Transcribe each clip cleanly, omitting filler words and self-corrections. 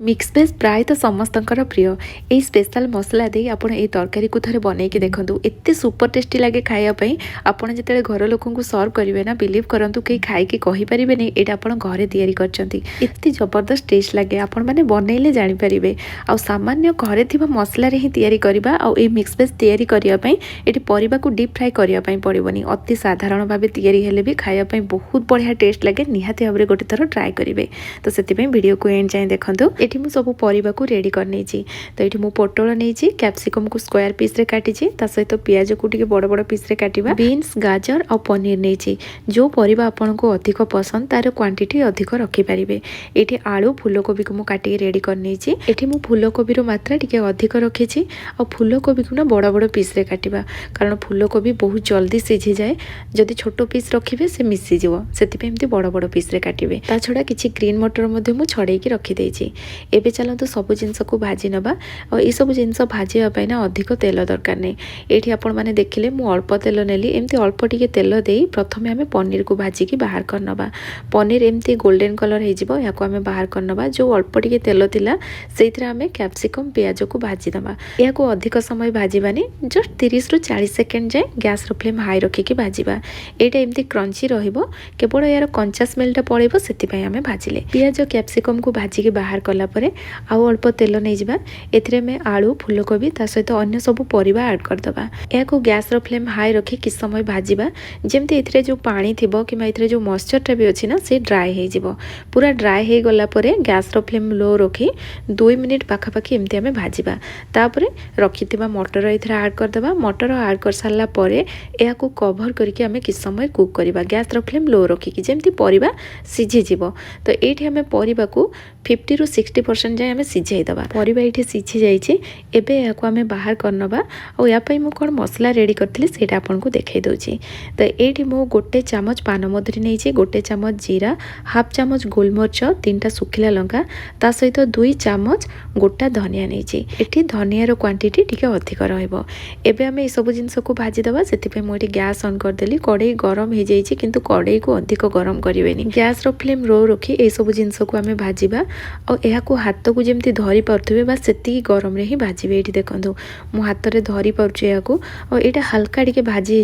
Mix veg प्राय तो समस्त प्रिय यही स्पेशल मसला दे आप तरकारी को थे बनई देखूँ एत सुपर टेस्टी लगे खायापी आपड़ जो घर लोक सर्व करेंगे ना बिलीव करूँ कहीं खाई कहींपारे नहीं ये आप घरे या जबरदस्त टेस्ट लगे आपण मैंने बनइले जानीपारे आ सामान्य घरे थी मसलार ही करवा मिक्स वेज या परिवा को डीप फ्राए करने पड़ोनी अति साधारण भाव या भी खायापी बहुत बढ़िया टेस्ट लगे निहाती भाव में गोटे थर ट्राए करेंगे तो से वीडियो को एंड जाए देखूँ एठी मु सब परिबा को रेडी कर नेछि तो एठी मु पोटल नेछि कैप्सिकम को स्क्वायर पीस रे काटिछि ता सहित प्याज को टिके बड़ बड़ पीस रे काटिबा बीन्स गाजर और पनीर नेछि जो परिबा आपन को अधिक पसंद तार क्वांटिटी अधिक रखि परिबे एठी आलू फूलकोबी को मु काटि रेडी कर नेछि एठी मु फूलकोबी रो मात्रा टिके अधिक रखिछि और फूलकोबी को ना बड़ बड़ पीस रे काटिबा कारण फूलकोबी बहुत जल्दी सिझी जाए जदि छोट पीस रखिबे से मिसी जिवो सेति पे एम्ति बड़ बड़ पीस रे काटिबे ता छडा किछि ग्रीन मटर मध्ये मु छडेई की रखि देछि एबे चलतु सब जिनस को भाजी नबा और ये सब जिनस भाजी ना अधिक तेल दरकार नहीं ये आपण मैंने देखिले मु अल्प तेल नेली एमती अल्प टिके तेल दे प्रथमे आम पनीर को भाजिकी बाहर करनबा पनीर एमती गोल्डन कलर हो या बाहर करनबा जो अल्प टिके तेल थिला सेइथरे आम कैप्सिकम प्याज को भाजी दबा या अधिक समय भाजबानी जस्ट 30 रु 40 सेकेंड जाए गैस फ्लेम हाई रखिकी भाजबा एटा एमती क्रंची रहिबो केवल यार कंचा स्मेलटा पड़ेबो सेति आम भाजिले प्याज कैप्सिकम को भाजिकी बाहर कला परे आउ अल्प तेल नहीं जावा एथिरे में आलू फूलकोबी ता सहित अन्य सब परिबा ऐड करदबा या को गैस रो फ्लेम हाई रखी किस समय भाजिबा जेमती एथिरे जो पानी थिबो कि एथिरे जो मॉइस्चरटा भी अछि ना से ड्राई हे जिवो पूरा ड्राई हे गला परे गैस रो फ्लेम लो रखी 2 मिनिट पाखा पाखी एमती हमें भाजिबा तापरे रखिथिबा मटर एथिरे ऐड करदबा मटर ऐड कर सारला परे या को कवर करके हमें किस समय कुक करबा गैस रो फ्लेम लो रखी कि जेमती परिबा सिझी जिवो तो एठी हमें परिबा को 50 रु 60% जाए आम सिझेदबा परिबा ये सिझी जाइए एबे या आम बाहर करनबा और या पई मु कोन मसला रेडी करथिली सेटा आपन को देखाई दउची तो एठी मु गोटे चामच पान मधुरी नेछि गोटे चामच जीरा हाफ चामच गोलमरिच 3टा सुखिला लंका ता सहित 2 चामच गोटा धनिया नेछि एठी धनिया रो क्वांटिटी टिके अधिक रहइबो एबे आम ए सब जिंस को भाजी दबा सेति पे मु एठी गैस ऑन कर देली कढ़ई गरम हे जाइछि किंतु कढ़ई को अधिक गरम करिवेनी गैस रो फ्लेम लो रखी ए सब जिंस को आम भाजीबा और यह हाथ को जमी धरी पारे बस से गरम ही भाजबे ये देखूँ मो हाथ में धरी पार्छु या और यहाँ हल्का टिके भाजी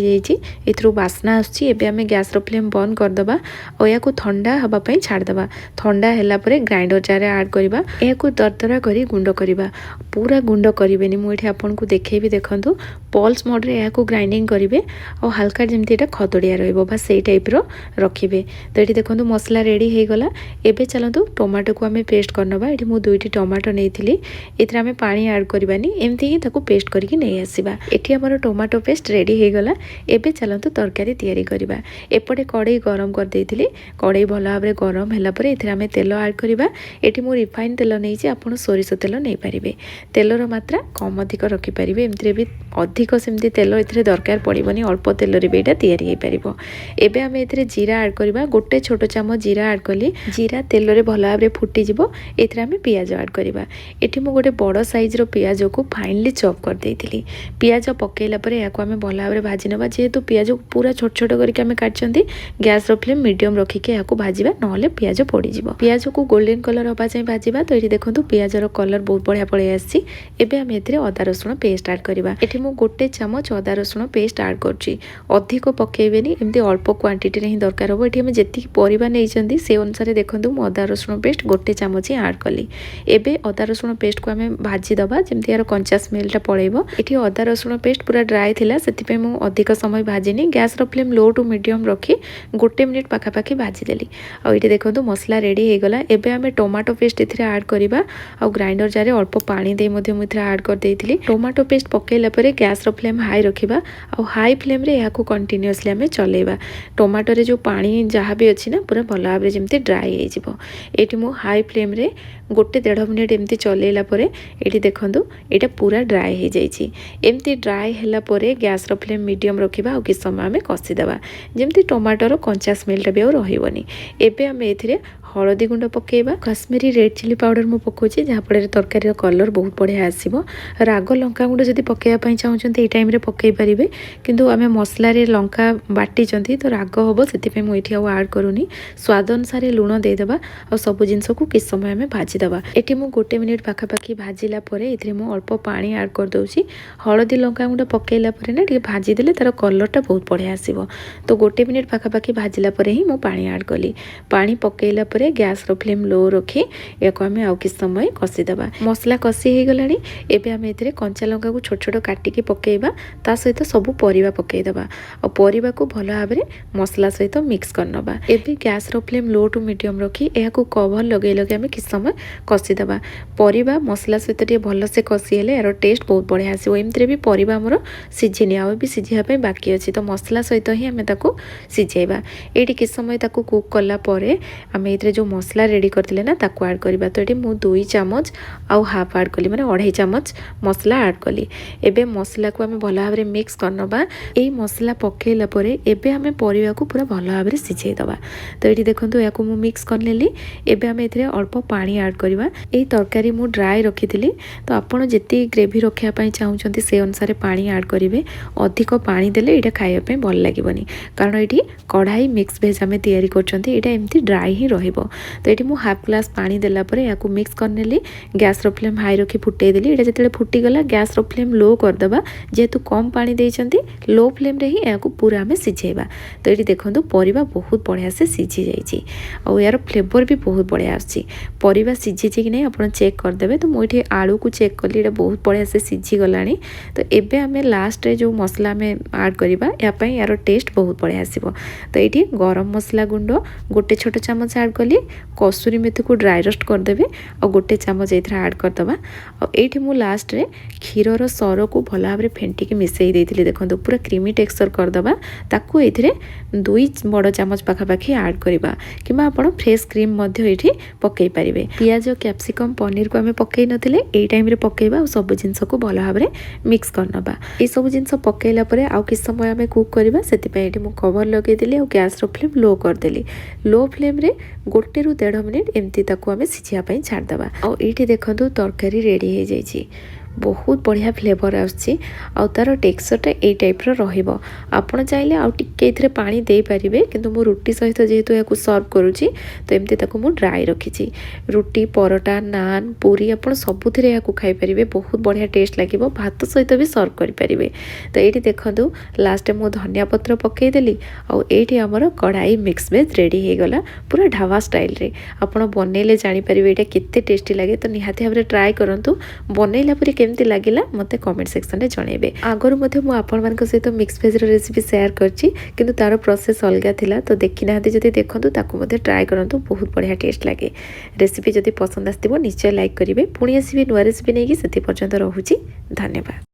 हो बास्ना आम गैस फ्लेम बंद करदे और या ठंडा हाँपाई छाड़दे ठंडा है ग्राइंडर जार ऐड करवा या दरदरा कर गुंड करवा पूरा गुंड करेनि मुझे आपन को देखेबी देखूँ पल्स मोड रे या ग्राइंडिंग करेंगे और हल्का जमी खदड़िया रहा से टाइप रखिए तो ये देखो मसला रेडी हो गला एबे चलतु टमाटो को आम पेस्ट करनबा एठी मु 2टी टमाटो नेइथिली एथरा हमें पानी ऐड करबानी एमती ही ताको पेस्ट करके नहीं आसीबा एठी हमर टमाटो पेस्ट रेडी हो गला एबे चलंतु तरकारी तयारी करबा एपटे कढ़ई गरम कर देइथिली कढ़ई भला भाबरे गरम हैला परे एथरा हमें तेल ऐड करबा एठी मु रिफाइन तेल नेइछि आपण सोरिष तेल नै पारिबे तेलर मात्रा कम अधिक रखि पारिबे एमती भी अधिक सेमती तेल एथरे दरकार पड़िबनी अल्प तेल रे बेटा तयारी हे पारिबो एबे हमें एथरे जीरा ऐड करबा गोटे छोटो चामच जीरा ऐड कली जीरा तेल रे भला भाबरे फुटी जिवो एथरे हमें पियाज ऐड करबा एठी मु गोटे बड़ साइज रो पियाज को फाइनली चॉप कर देइथिली पियाज पकेइला परे याको हमें भला भाबरे भाजी नबा जेहेतु पियाज पूरा छोट छोट करके हमें काटचंती गैस रो फ्लेम मीडियम रखी के याको भाजीबा नहले पियाज पड़ी जिवो पियाज को गोल्डन कलर होबा चाहि भाजीबा तो एठी देखंतु पियाज रो कलर बहुत बढ़िया पळै आछि एबे हम एथरे अदा रसुण पेस्ट ऐड करबा एठी मु गोटे चामच अदा रसुण पेस्ट ऐड करछि अधिक पकेइबेनी एमती अल्प क्वांटिटी रे ही दरकार होबो एठी हम जेति परिबा नेइचंती से अनुसार देखंतु मु अदा रसुण पेस्ट गोटे चामच ही ऐड कली एबे अदा रसुण पेस्ट को आम भाजी दबा जमती यार कंचा स्मेलटा पड़ेबो एठी अदा रसुण पेस्ट पूरा ड्राई थिला सेति मु अधिक समय भाजिनी गैस रो फ्लेम लो टू मीडियम रखी 1 मिनिट पाखा पाखी भाजी देली और ये देखो मसला रेडी हो गला एबे आम टमाटो पेस्ट एथिरे ऐड करबा और ग्राइंडर जार अल्प पानी दे मध्य मु एथिरे ऐड कर देइथिली टमाटो पेस्ट पकेइला परे गैस रो फ्लेम हाई रखिबा और हाई फ्लेम रे याको कंटीन्यूअसली आम चलेबा टमाटो रे जो पानी जहाँ भी अछि ना पूरा भला भाबरे जमती ड्राई हे जिवो एठी मु हाई फ्लेम रे 1.5 मिनिट एमती चलेला परे एठी देखंतु एटा पूरा ड्राई हो जाइछि एमती ड्राई हैला परे गैस रो फ्लेम मीडियम रखिबा और किस समय आम कसी देबा जेमती टमाटर कंचा स्मेलटा भी और रहिबनी एबे आम एथिरे हलदी गुंड पकेबा काश्मीरी रेड चिली पाउडर मु पकोछि जहाँ फल तरकारी कलर बहुत बढ़िया आसीबो राग लंका गुंड जदि पकेबा चाहूँगी ये टाइम रे पकई पारिबे किंतु आमे मसला रे लंका बाटी तो राग हम से मुझे ऐड करूनी स्वाद अनुसार लुण देदेबा और सब जिनस को किस समय आम भाजी भाजीदवा। एटी मु 1 मिनिट पाखापाखि भाजिला परे एथिरे मु अल्प पानी ऐड कर दउची। हळदी लंका गुंड पकेइला परे ना टिके भाजी देले तार कलरटा बहुत बढ़िया आसीबो। तो 1 मिनिट पाखापाखि भाजिला परे ही मु पानी ऐड कली। पानी पकेइला परे गैस रो फ्लेम लो रखी याको आमे आउ किछ समय कसीदवा। मसला कसी हे गलानी। एबे आमे एथिरे कंचा लंका को छोट छोट काटिकी पकेइबा। ता सहित सब परिवा पकेइदबा और परिवा को भलो भाबरे मसला सहित मिक्स करनबा। एबे गैस रो फ्लेम लो टू मीडियम रखी याको कवर लगे लगे आमे किछ समय कसीदबा। परिवा मसला सहित टे भलो से कसी हेले यार टेस्ट बहुत बढ़िया आसीबो। एमतरे भी परिवा हमर सिझिनी आ भी सिझिया पे बाकी अछि। तो मसला सहित ही आमे ताको सिझेबा। एटी किछ समय ताको कुक कला परे आमे इतरे जो मसला रेडी करथिले ना ताको ऐड करबा। तो एटी मु 2 चम्मच आउ हाफ ऐड कली माने 2.5 चम्मच मसला ऐड कली। एबे मसला को आमे भलो भाबरे मिक्स करनबा। एई मसला पकेइला परे एबे आमे परिवा को पूरा भलो भाबरे सिझेइ दबा। तो एटी देखंतु याको मु मिक्स कर लेली। एबे आमे इतरे अल्प पानी ऐड करबा। एई तरकारी मु ड्राई रखिथिली। तो आपण जेती ग्रेवी रखिया पई चाहुचंती से अनुसार पानी ऐड करिवे। अधिक पानी देले एटा खाइया पई भल लागिबनी कारण एटी कढ़ाई मिक्स वेज आमे तयारी करचंती। एटा एमती ड्राई ही रहिबो। तो एटी मु हाफ ग्लास पानी देला परे याको मिक्स कर नेली। गैस रो फ्लेम हाई रखी फुटेइ देली। एटा जेतेले फुटी गला गैस रो फ्लेम लो कर दबा। जेतु कम पानी देइचंती लो फ्लेम रे ही याको पूरा आमे सिझेबा। तो एटी देखंतु परिवा बहुत बढ़िया से सिझी जाइछि और यार फ्लेवर भी बहुत बढ़िया आछि। परिवा सिझी कि नै आपण चेक कर देबे। तो मु एठी आलू को चेक कली एटा बहुत बढ़िया से सिझी गलानी। तो एबे आमे लास्ट रे जो मसला आमे ऐड करबा या पई यार टेस्ट बहुत बढ़िया आसीबो। तो एठी गरम मसला गुंड 1 छोट चम्मच ऐड कली। कसूरी मेथी को ड्राई रोस्ट कर देबे और 1 चम्मच एथरा ऐड कर दबा। और एठी मु लास्ट रे क्षीर रो सर को भलो भाबरे फेंटी के मिसई देइथिले। देखंतु पूरा क्रीमी टेक्सचर कर दबा। ताकू एथिरे 2 बड़ चम्मच पाखापाखि ऐड करबा किबा आपण फ्रेश क्रीम मध्य एठी पकेइ परिबे। पियाज कैप्सिकम पनीर को आमे पकेइ नथिले एई टाइम रे पकेइबा और सब जिंस को भलो भाबरे मिक्स करनबा। ए सब जिंस पकेइला परे आउ किछ समय आमे कुक करबा। सेति पई एठी मु कवर लगे देली और गैस रो फ्लेम लो कर देली। लो फ्लेम रे 1 रु 1.5 मिनिट एमती ताकू आमे सिझिया पई छाड़ दबा। और एठी देखंतु तरकारी रेडी हे जाइछि। बहुत बढ़िया फ्लेवर आछि आ तार टेक्सचरटा ए टाइप रो रहिबो। आपण चाहिले आ टिके इथरे पानी देई परिबे किंतु मु रोटी सहित जेहेतु याकु सर्व करूची तो एमती ताकू मु ड्राई रखिची। रोटी परोटा नान पूरी आपण सबुथिरे याकु खाई परिबे। बहुत बढ़िया टेस्ट लागिबो। भात सहित भी सर्व करि परिबे। तो एठी देखंतु लास्ट मु धनिया पत्र पकेइ देली और एठी हमर कढ़ाई मिक्स वेज रेडी हे गला पूरा ढाबा स्टाइल रे। आपण बनेले जानि परिबे एटा केते टेस्टी लागे। तो निहाती भाबरे ट्राई करंतु। बनेला परे केमती लागिला मते कमेंट सेक्शन रे जणेबे। आगरु मध्ये मु आपण मानक सहित मिक्स वेज रो रेसिपी शेयर करची किंतु तार प्रोसेस अलगा थिला। तो देखि नाहते जदि देखंतु ताकू मध्ये ट्राई करंतु। बहुत बढ़िया टेस्ट लागे। रेसिपी जदि पसंद आस्तिबो निश्चय लाइक करिवे। पुणी आसीबे नुवा रेसिपी नेकी। सेति पर्यंत रहूची। धन्यवाद।